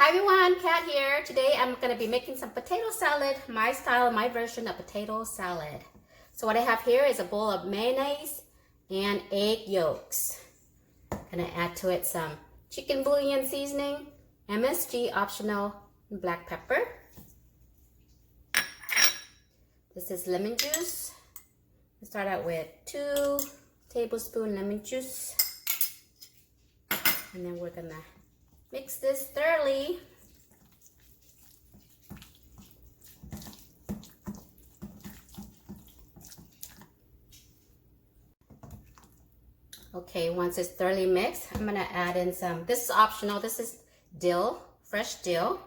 Hi everyone, Kat here. Today I'm going to be making some potato salad, my style, my version of potato salad. So what I have here is a bowl of mayonnaise and egg yolks. Going to add to it some chicken bouillon seasoning, MSG optional, and black pepper. This is lemon juice. Let's start out with 2 tablespoons lemon juice. And then we're going to mix this thoroughly. Okay, once it's thoroughly mixed, I'm gonna add in some, this is optional, this is dill, fresh dill.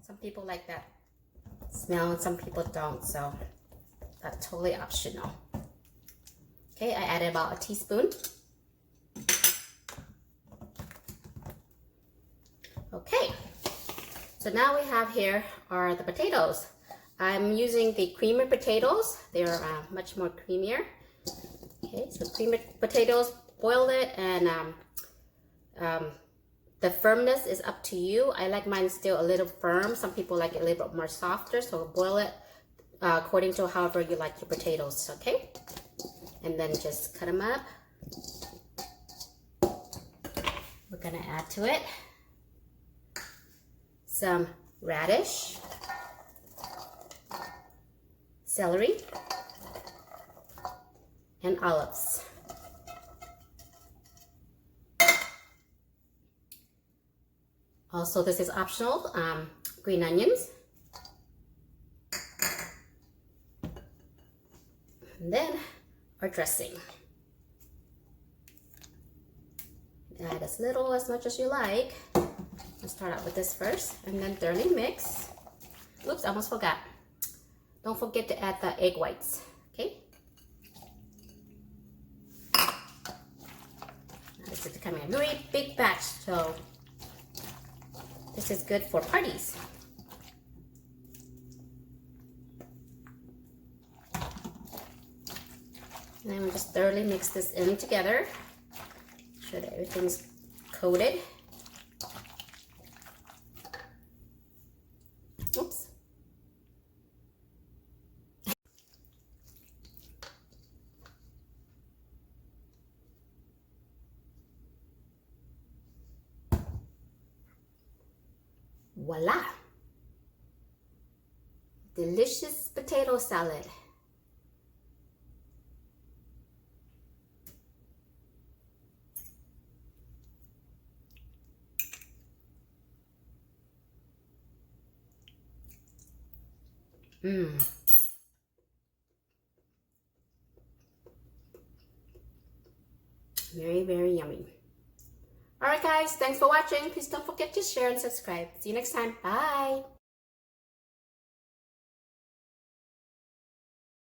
Some people like that smell and some people don't, so that's totally optional. Okay, I added about a teaspoon. Okay, so now we have here are the potatoes. I'm using the creamer potatoes. They're much more creamier. Okay, so creamer potatoes, boil it, and the firmness is up to you. I like mine still a little firm. Some people like it a little bit more softer, so boil it according to however you like your potatoes, okay? And then just cut them up. We're gonna add to it some radish, celery, and olives. Also, this is optional, green onions. And then our dressing. Add as little, as much as you like. Let's start out with this first, and then thoroughly mix. Oops, I almost forgot. Don't forget to add the egg whites, okay? Now this is becoming a very big batch, so this is good for parties. And then we just thoroughly mix this in together. Make sure that everything's coated. Oops. Voila! Delicious potato salad. Very, very yummy. Alright guys, thanks for watching. Please don't forget to share and subscribe. See you next time. Bye!